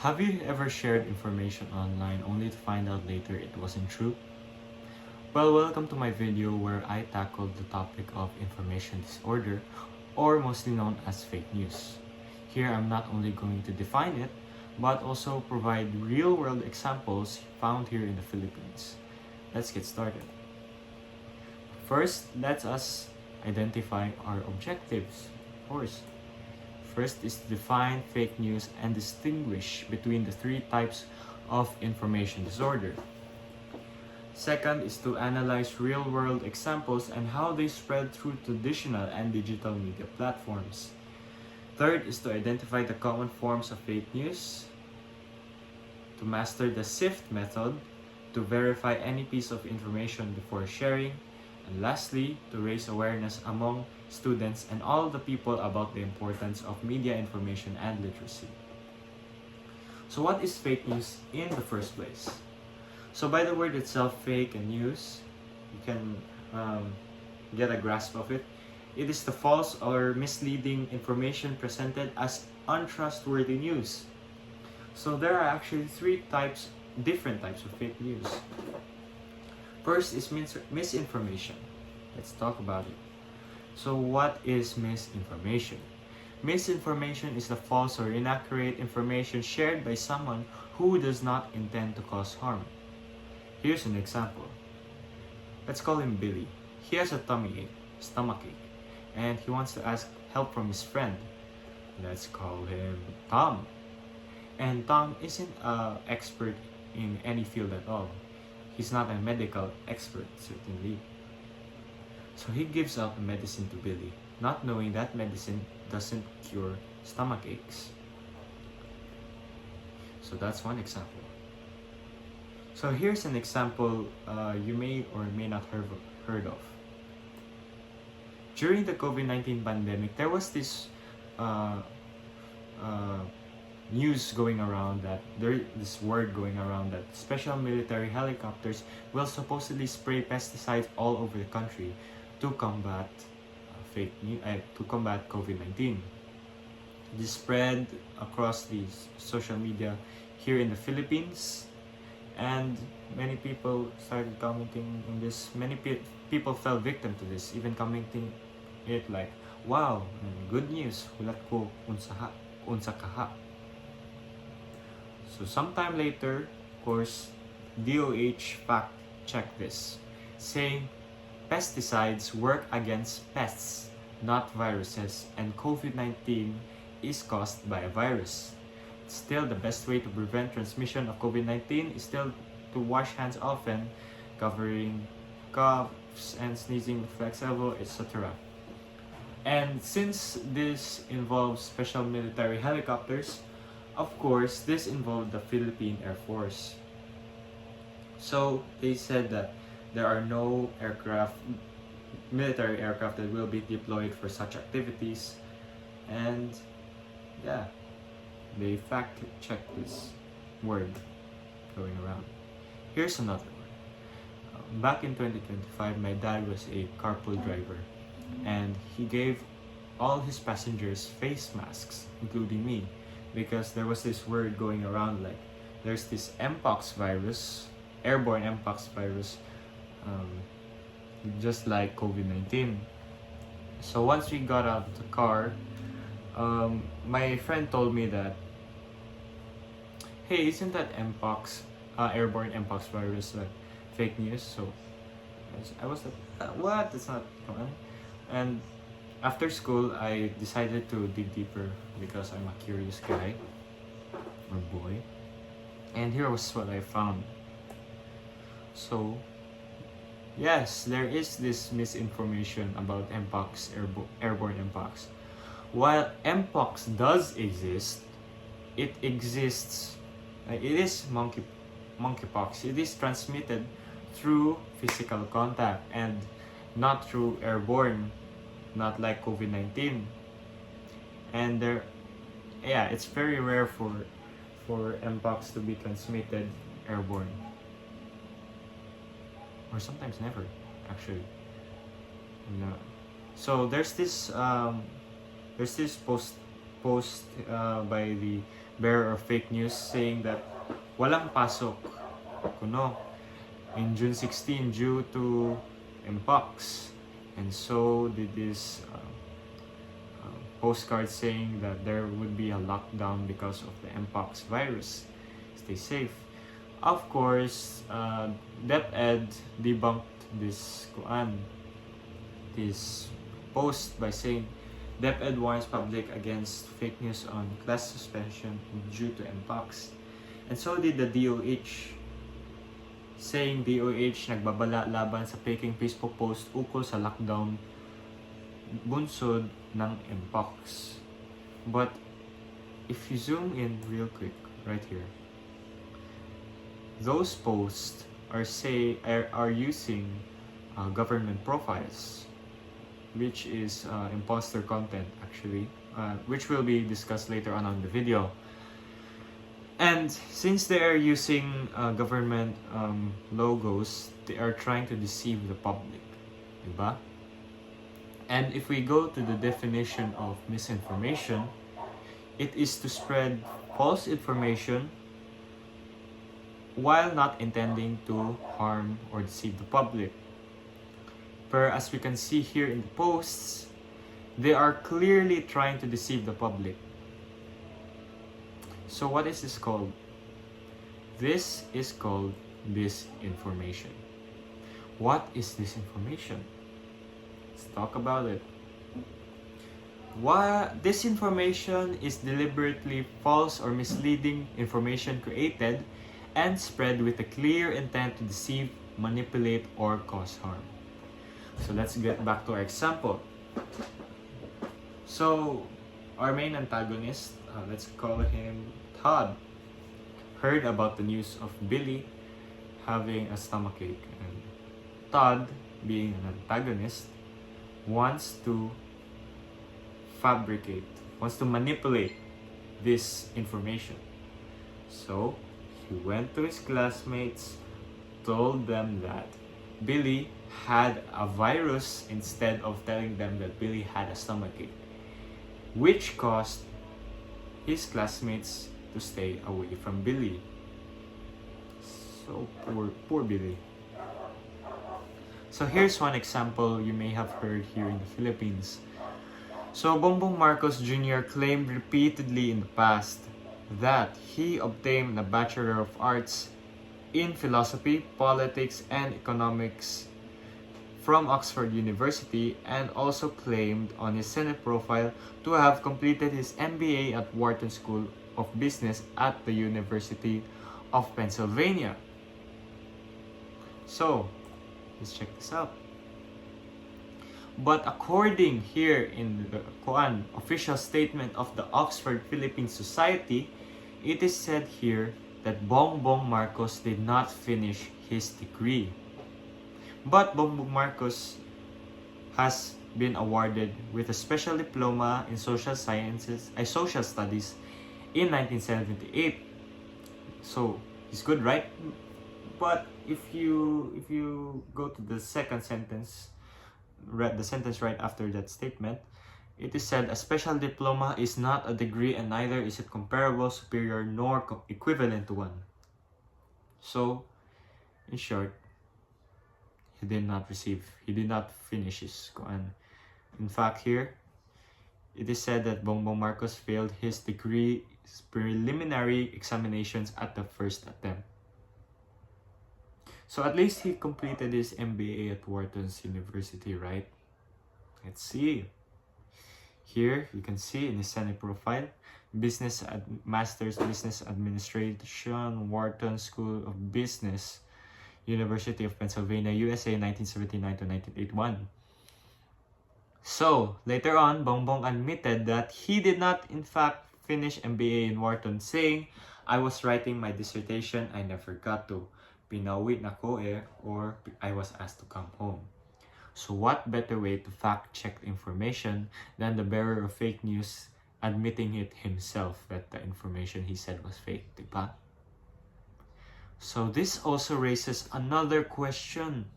Have you ever shared information online only to find out later it wasn't true? Well, welcome to my video where I tackled the topic of information disorder, or mostly known as fake news. Here I'm not only going to define it, but also provide real-world examples found here in the Philippines. Let's get started. First, let us identify our objectives. Of course, first is to define fake news and distinguish between the three types of information disorder. Second is to analyze real-world examples and how they spread through traditional and digital media platforms. Third is to identify the common forms of fake news, to master the SIFT method, to verify any piece of information before sharing, and lastly, to raise awareness among students and all the people about the importance of media information and literacy. So what is fake news in the first place? So by the word itself, fake and news, you can get a grasp of it. It is the false or misleading information presented as untrustworthy news. So there are actually different types of fake news. First is misinformation. Let's talk about it. So what is misinformation? Misinformation is the false or inaccurate information shared by someone who does not intend to cause harm. Here's an example. Let's call him Billy. He has a stomach ache, and he wants to ask help from his friend. Let's call him Tom. And Tom isn't an expert in any field at all. He's not a medical expert, certainly. So he gives out a medicine to Billy, not knowing that medicine doesn't cure stomach aches. So that's one example. So here's an example you may or may not heard of. During the COVID-19 pandemic, there was this news going around this word going around that special military helicopters will supposedly spray pesticides all over the country to combat COVID-19. This spread across the social media here in the Philippines, and many people started commenting on this. Many people fell victim to this, even commenting it like, "Wow, good news. Hulat ko unsa kaha." So sometime later, of course, DOH fact-checked this, saying pesticides work against pests, not viruses, and COVID-19 is caused by a virus. Still, the best way to prevent transmission of COVID-19 is still to wash hands often, covering coughs and sneezing with Flexable, etc. And since this involves special military helicopters, of course, this involved the Philippine Air Force. So they said that there are no military aircraft that will be deployed for such activities, and yeah, they fact-checked this word going around. Here's another one. Back in 2025, my dad was a carpool driver, and he gave all his passengers face masks, including me, because there was this word going around like there's this airborne Mpox virus, just like COVID-19. So once we got out of the car, my friend told me that, "Hey, isn't that airborne Mpox virus like fake news?" So I was like, "What? It's not fun." And after school, I decided to dig deeper because I'm a curious guy or boy. And here was what I found. So yes, there is this misinformation about Mpox, airborne Mpox. While Mpox does exist, it is monkeypox. It is transmitted through physical contact and not through airborne, not like COVID-19. And it's very rare for Mpox to be transmitted airborne, or sometimes never, actually. No. So there's this post by the bearer of fake news saying that walang pasok kuno in June 16 due to mpox, and so did this postcard saying that there would be a lockdown because of the mpox virus. Stay safe. Of course, DepEd debunked this post by saying DepEd warns public against fake news on class suspension due to mpox. And so did the DOH, saying DOH nagbabala laban sa faking Facebook post ukol sa lockdown bunsod ng mpox. But if you zoom in real quick right here, those posts are using government profiles, which is imposter content actually, which will be discussed later on the video. And since they are using government logos, they are trying to deceive the public, diba? And if we go to the definition of misinformation, it is to spread false information while not intending to harm or deceive the public. But as we can see here in the posts, they are clearly trying to deceive the public. So what is this called? This is called disinformation. What is disinformation? Let's talk about it. Disinformation is deliberately false or misleading information created and spread with a clear intent to deceive, manipulate, or cause harm. So let's get back to our example. So our main antagonist, let's call him Todd, heard about the news of Billy having a stomachache, and Todd, being an antagonist, wants to manipulate this information. So he went to his classmates, told them that Billy had a virus instead of telling them that Billy had a stomachache, which caused his classmates to stay away from Billy. So poor Billy. So here's one example you may have heard here in the Philippines. So Bongbong Marcos Jr. claimed repeatedly in the past that he obtained a Bachelor of Arts in Philosophy, Politics, and Economics from Oxford University, and also claimed on his Senate profile to have completed his MBA at Wharton School of Business at the University of Pennsylvania. So let's check this out. But according here in the official statement of the Oxford Philippine Society, it is said here that Bongbong Marcos did not finish his degree. But Bongbong Marcos has been awarded with a special diploma in social studies in 1978. So he's good, right? But if you go to the second sentence, the sentence right after that statement, it is said a special diploma is not a degree and neither is it comparable, superior, nor equivalent to one. So, in short, he did not finish his Quran. In fact, here, it is said that Bongbong Marcos failed his degree preliminary examinations at the first attempt. So at least he completed his MBA at Wharton's University, right? Let's see. Here, you can see in his Senate profile, Master's Business Administration, Wharton School of Business, University of Pennsylvania, USA, 1979 to 1981. So, later on, Bongbong admitted that he did not in fact finish MBA in Wharton, saying, "I was writing my dissertation, I never got to. Pinauwi na ko or I was asked to come home." So what better way to fact-check information than the bearer of fake news admitting it himself that the information he said was fake, diba? So this also raises another question.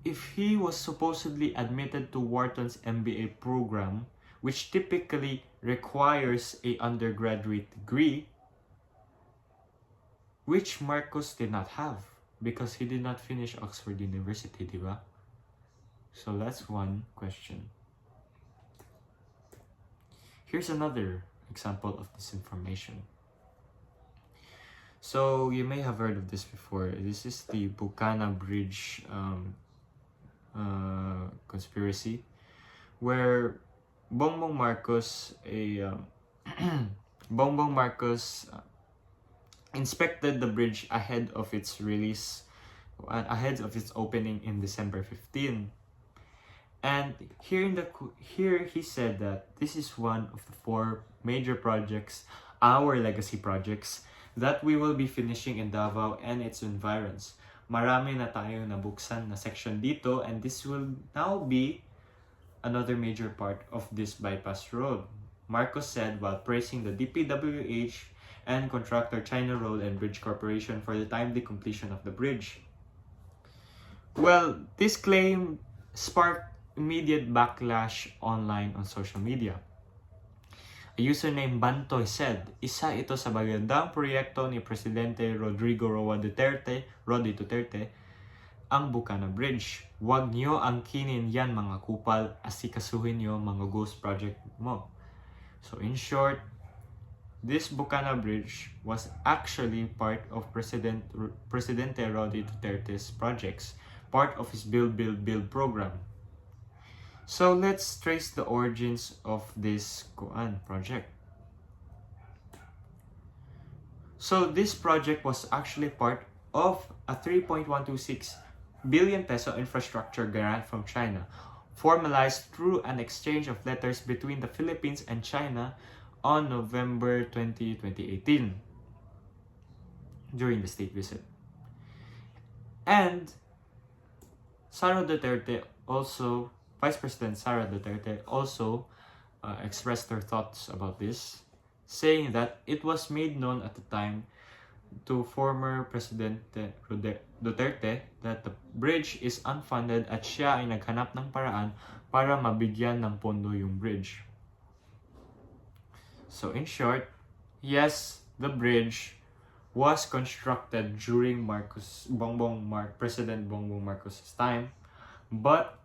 If he was supposedly admitted to Wharton's MBA program which typically requires a undergraduate degree, which Marcos did not have because he did not finish Oxford University, di ba? So that's one question. Here's another example of disinformation. So you may have heard of this before. This is the Bucana Bridge conspiracy, where Bongbong Marcos, Bongbong Marcos inspected the bridge ahead of its release, ahead of its opening in December 15. And here he said that this is one of the 4 major projects, our legacy projects, that we will be finishing in Davao and its environs. Marami na tayong nabuksan na section dito, and this will now be another major part of this bypass road. Marcos said while praising the DPWH and contractor China Road and Bridge Corporation for the timely completion of the bridge. Well, this claim sparked immediate backlash online on social media. A user named Bantoy said, "Isa ito sa magandang proyekto ni Presidente Roddy Duterte, ang Bucana Bridge. Huwag niyo angkinin yan mga kupal, asikasuhin niyo mga ghost project mo." So in short, this Bucana Bridge was actually part of Presidente Roddy Duterte's projects, part of his Build program. So let's trace the origins of this project. So this project was actually part of a 3.126 billion peso infrastructure grant from China, formalized through an exchange of letters between the Philippines and China on November 20, 2018 during the state visit. And Vice President Sara Duterte also expressed her thoughts about this, saying that it was made known at the time to former President Duterte that the bridge is unfunded at siya ay naghanap ng paraan para mabigyan ng pondo yung bridge. So in short, yes, the bridge was constructed during President Bongbong Marcos' time, but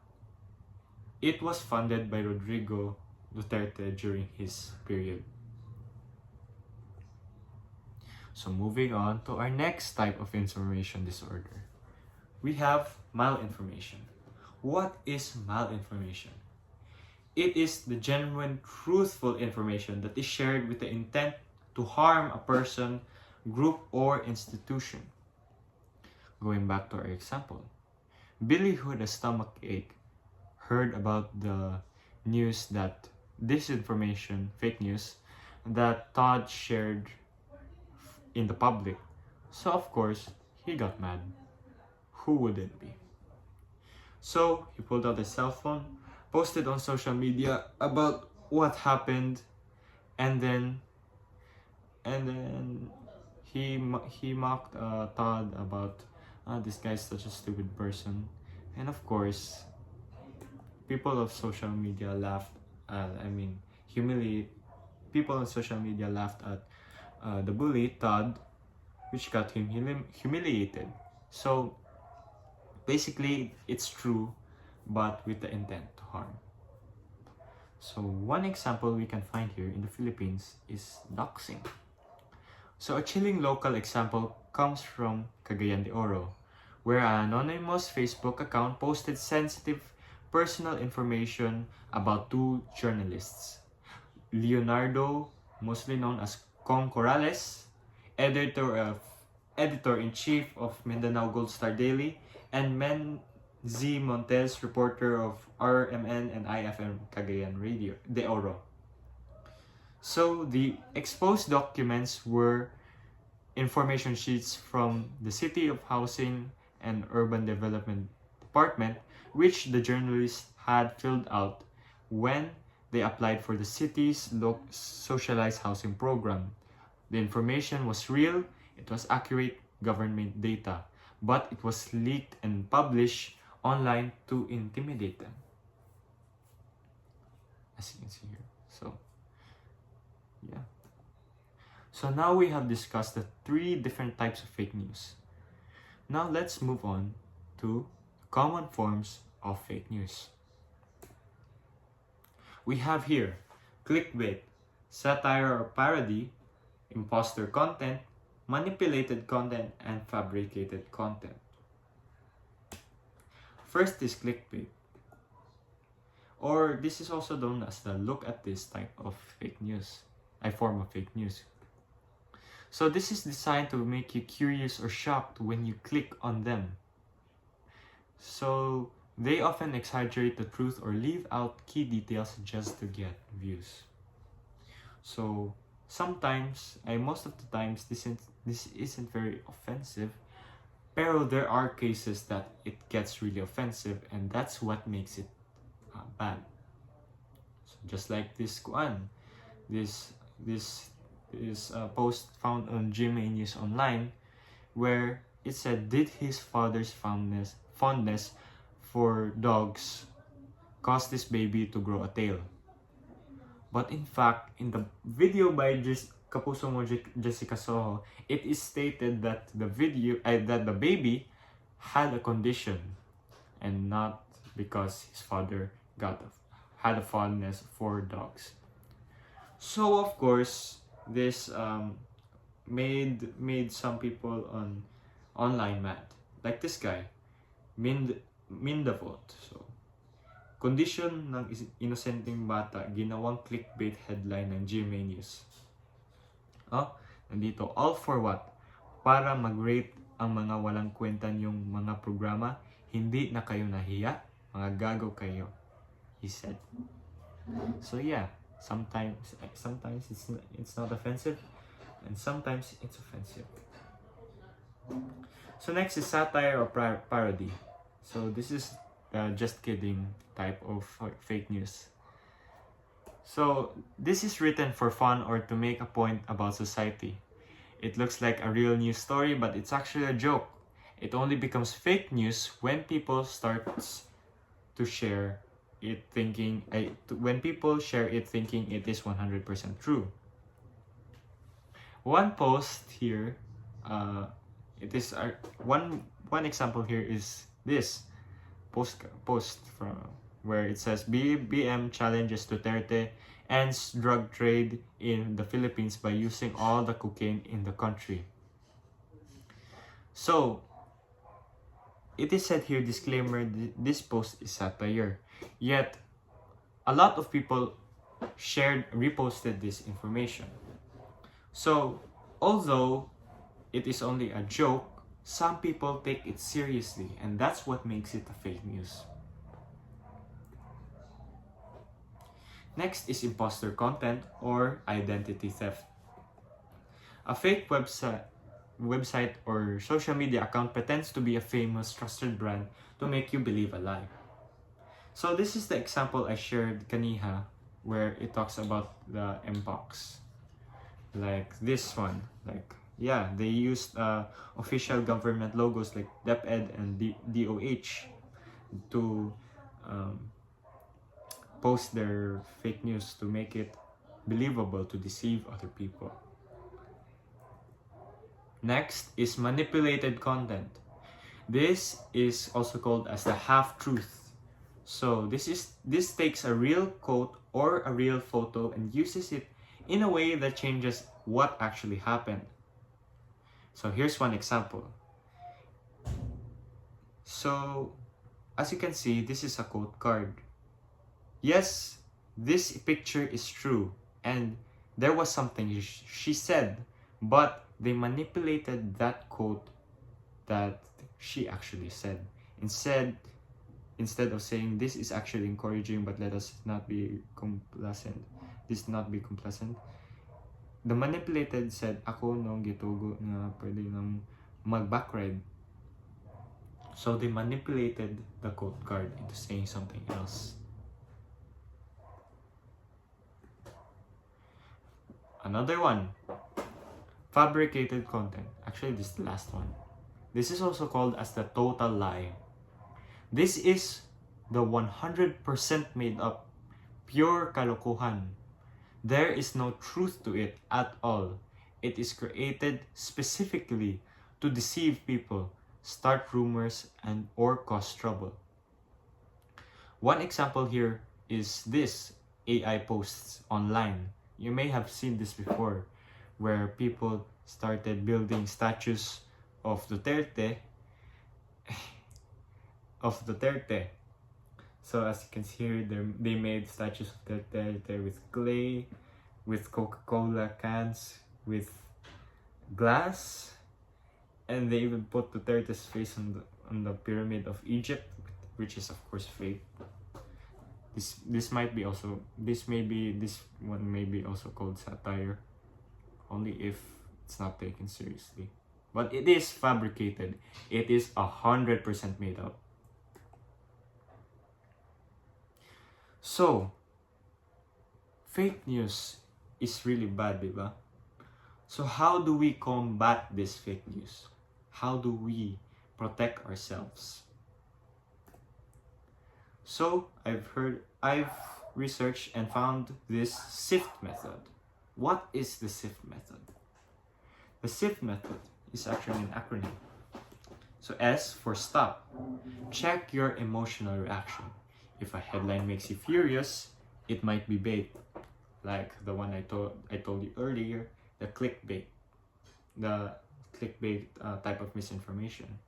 it was funded by Rodrigo Duterte during his period. So moving on to our next type of information disorder, we have malinformation. What is malinformation? It is the genuine, truthful information that is shared with the intent to harm a person, group, or institution. Going back to our example, Billy who had a stomach ache heard about the news that disinformation, fake news, that Todd shared in the public. So of course, he got mad. Who wouldn't be? So he pulled out his cell phone, posted on social media about what happened, and then he mocked Todd about this guy's such a stupid person, and of course, people of social media laughed. People on social media laughed at the bully Todd, which got him humiliated. So basically, it's true, but with the intent to harm. So one example we can find here in the Philippines is doxing. So a chilling local example comes from Cagayan de Oro, where an anonymous Facebook account posted sensitive personal information about 2 journalists, Leonardo, mostly known as Kong Corrales, editor-in-chief of Mindanao Gold Star Daily, and Menzi Montes, reporter of RMN and IFM Cagayan de Oro. So the exposed documents were information sheets from the City of Housing and Urban Development Department, which the journalists had filled out when they applied for the city's socialized housing program. The information was real, it was accurate government data, but it was leaked and published online to intimidate them. as you can see here. So yeah. So now we have discussed the 3 different types of fake news. Now let's move on to common forms of fake news. We have here clickbait, satire or parody, imposter content, manipulated content, and fabricated content. First is clickbait, or this is also known as the look at this type of fake news, a form of fake news. So this is designed to make you curious or shocked when you click on them. So they often exaggerate the truth or leave out key details just to get views. So sometimes, most of the times, this isn't very offensive, pero there are cases that it gets really offensive, and that's what makes it bad. So just like this this post found on GMA News Online, where it said, did his father's fondness for dogs cause this baby to grow a tail? But in fact, in the video by Kapuso mo Jessica Soho, it is stated that the baby had a condition, and not because his father had a fondness for dogs. So of course, this made some people online mad, like this guy, Mindavot. So, kondisyon ng inosenteng bata, ginawang clickbait headline ng GMA News. Nandito, all for what? Para mag-rate ang mga walang kwenta yung mga programa, hindi na kayo nahiya, mga gago kayo, he said. So yeah, sometimes it's not offensive, and sometimes it's offensive. So next is satire or parody. So this is just kidding type of fake news. So this is written for fun or to make a point about society. It looks like a real news story, but it's actually a joke. It only becomes fake news when people start to share it thinking when people share it thinking it is 100% true. One post here, it is one example here is this post from where it says BBM challenges Duterte ends drug trade in the Philippines by using all the cocaine in the country. So it is said here, disclaimer, this post is satire. Yet a lot of people reposted this information. So although it is only a joke, some people take it seriously, and that's what makes it a fake news. Next is imposter content or identity theft. A fake website or social media account pretends to be a famous, trusted brand to make you believe a lie. So this is the example I shared kaniha, where it talks about the Mpox. Like this one, they used official government logos like DepEd and DOH to post their fake news to make it believable, to deceive other people. Next is manipulated content. This is also called as the half-truth. So this takes a real quote or a real photo and uses it in a way that changes what actually happened. So here's one example. So as you can see, this is a quote card. Yes, this picture is true, and there was something she said, but they manipulated that quote that she actually said. Instead of saying this is actually encouraging, but let us not be complacent. The manipulated said, ako nung gitugo nga pwede nang mag-backride. So they manipulated the quote card into saying something else. Another one, fabricated content. Actually, this is the last one. This is also called as the total lie. This is the 100% made up pure kalokohan. There is no truth to it at all. It is created specifically to deceive people, start rumors, and or cause trouble. One example here is this AI posts online. You may have seen this before, where people started building statues of Duterte. So as you can see here, they made statues of Duterte with clay, with Coca-Cola cans, with glass, and they even put Duterte's face on the pyramid of Egypt, which is of course fake. This one may be also called satire, only if it's not taken seriously. But it is fabricated. It is 100% made up. So, fake news is really bad, diba? So how do we combat this fake news? How do we protect ourselves? So I've researched and found this SIFT method. What is the SIFT method? The SIFT method is actually an acronym. So S for stop. Check your emotional reaction. If a headline makes you furious, it might be bait. Like the one I told you earlier, the clickbait. The clickbait type of misinformation.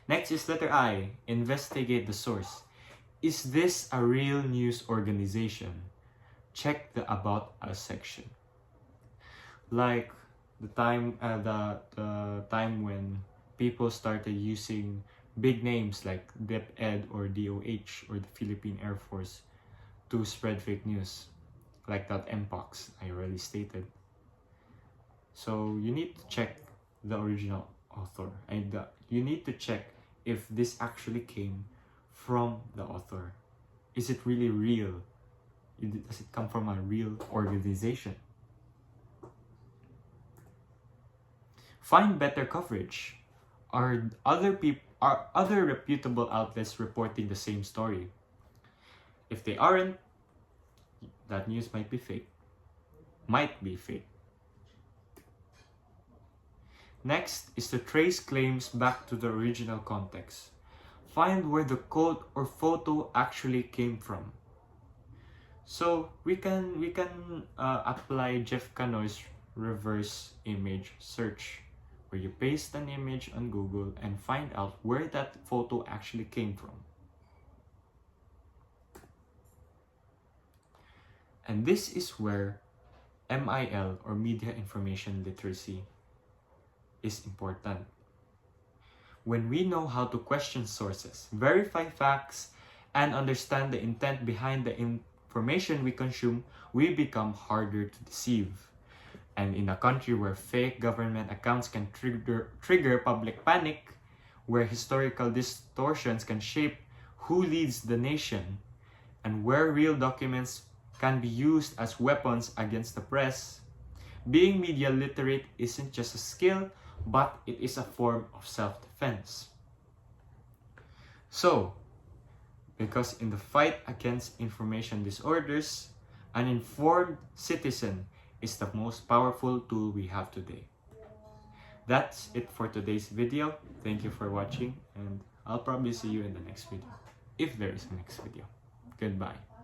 Next is letter I, investigate the source. Is this a real news organization? Check the About Us section. Like the time when people started using big names like DepEd or DOH or the Philippine Air Force to spread fake news, like that Mpox I already stated. So you need to check the original author, and you need to check if this actually came from the author. Is it really real? Does it come from a real organization? Find better coverage. Are other reputable outlets reporting the same story? If they aren't, that news might be fake. Might be fake. Next is to trace claims back to the original context. Find where the quote or photo actually came from. So we can apply Jeff Canoy's reverse image search, where you paste an image on Google and find out where that photo actually came from. And this is where MIL, or media information literacy, is important. When we know how to question sources, verify facts, and understand the intent behind the information we consume, we become harder to deceive. And in a country where fake government accounts can trigger public panic, where historical distortions can shape who leads the nation, and where real documents can be used as weapons against the press, being media literate isn't just a skill, but it is a form of self-defense. So, because in the fight against information disorders, an informed citizen is the most powerful tool we have today. That's it for today's video. Thank you for watching, and I'll probably see you in the next video, if there is a next video. Goodbye.